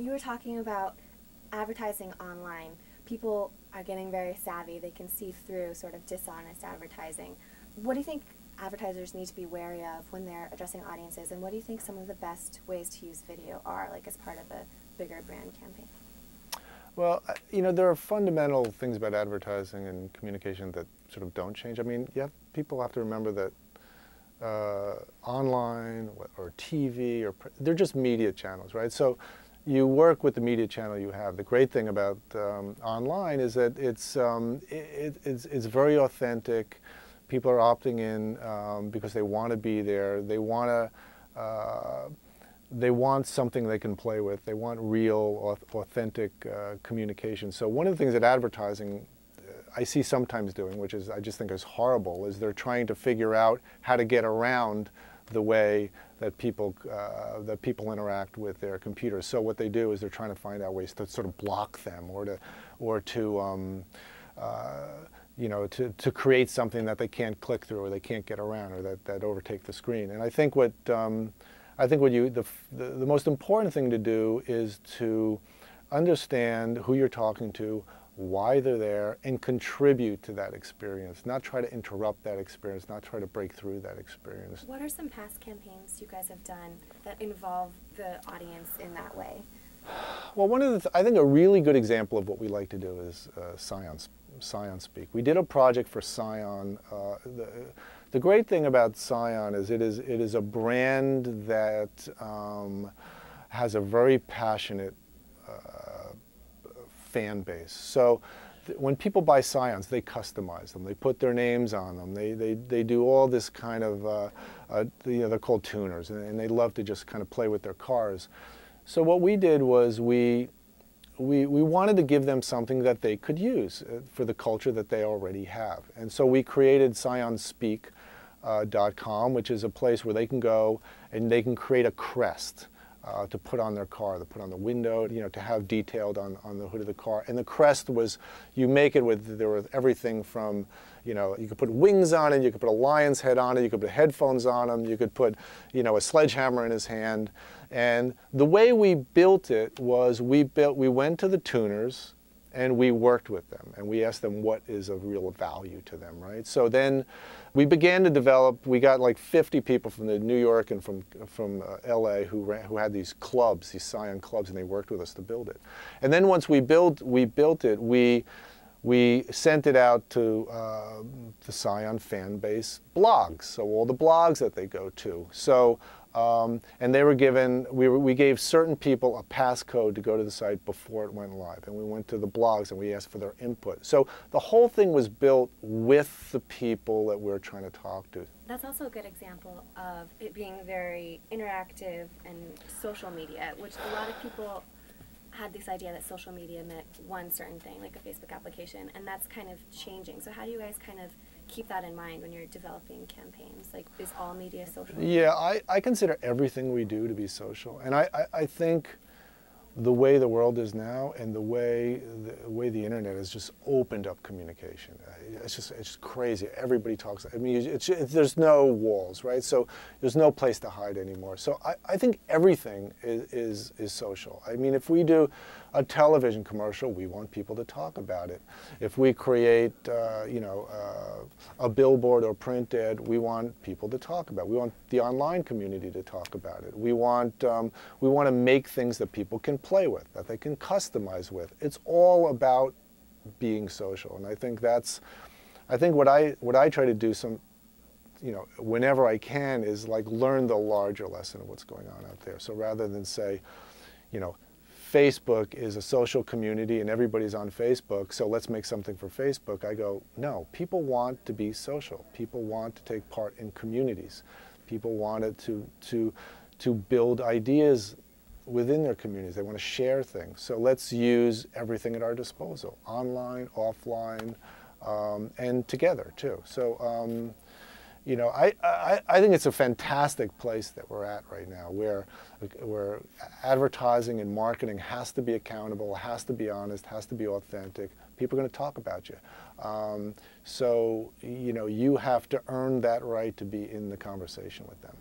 You were talking about advertising online. People are getting very savvy. They can see through sort of dishonest advertising. What do you think advertisers need to be wary of when they're addressing audiences, and what do you think some of the best ways to use video are, like as part of a bigger brand campaign? Well, there are fundamental things about advertising and communication that sort of don't change. I mean, people have to remember that online or TV they're just media channels, right? So you work with the media channel you have. The great thing about online is that it's very authentic. People are opting in because they want to be there. They want something they can play with. They want real, authentic communication. So one of the things that advertising I see sometimes doing, which I just think is horrible, is they're trying to figure out how to get around the way that people interact with their computers. So what they do is they're trying to find out ways to sort of block them, or to create something that they can't click through, or they can't get around, or that overtake the screen. And I think the most important thing to do is to understand who you're talking to, why they're there, and contribute to that experience. Not try to interrupt that experience, not try to break through that experience. What are some past campaigns you guys have done that involve the audience in that way? Well, I think a really good example of what we like to do is Scion Speak. We did a project for Scion. The great thing about Scion is it is a brand that has a very passionate fan base. So when people buy Scions, they customize them. They put their names on them. They do all this kind of, they're called tuners, and they love to just kind of play with their cars. So what we did was we wanted to give them something that they could use for the culture that they already have. And so we created ScionSpeak.com, which is a place where they can go and they can create a crest to put on their car, to put on the window, to have detailed on the hood of the car. And the crest was, you make it with, there was everything from, you could put wings on it, you could put a lion's head on it, you could put headphones on him, you could put, a sledgehammer in his hand. And the way we built it was we went to the tuners and we worked with them and we asked them what is of real value to them, right? So then we began to develop, we got like 50 people from New York and from LA who had these clubs, these Scion clubs, and they worked with us to build it. And then once we built it, we sent it out to the Scion fan base blogs, so all the blogs that they go to. So, and they were given, we gave certain people a passcode to go to the site before it went live. And we went to the blogs and we asked for their input. So the whole thing was built with the people that we're trying to talk to. That's also a good example of it being very interactive and social media, which a lot of people had this idea that social media meant one certain thing, like a Facebook application, and that's kind of changing. So how do you guys kind of keep that in mind when you're developing campaigns? Like, is all media social? Yeah, I consider everything we do to be social. And I think the way the world is now and the way the internet has just opened up communication. It's just crazy. Everybody talks. I mean, there's no walls, right? So there's no place to hide anymore. So I think everything is social. I mean, if we do a television commercial, we want people to talk about it. If we create, a billboard or print ad, we want people to talk about it. We want the online community to talk about it. We want to make things that people can play with, that they can customize with. It's all about being social, and I think what I try to do whenever I can is like learn the larger lesson of what's going on out there. So rather than say, Facebook is a social community and everybody's on Facebook, so let's make something for Facebook. I go, no, people want to be social. People want to take part in communities. People want to build ideas within their communities. They want to share things. So let's use everything at our disposal, online, offline, and together too. So I think it's a fantastic place that we're at right now, where advertising and marketing has to be accountable, has to be honest, has to be authentic. People are going to talk about you. So you have to earn that right to be in the conversation with them.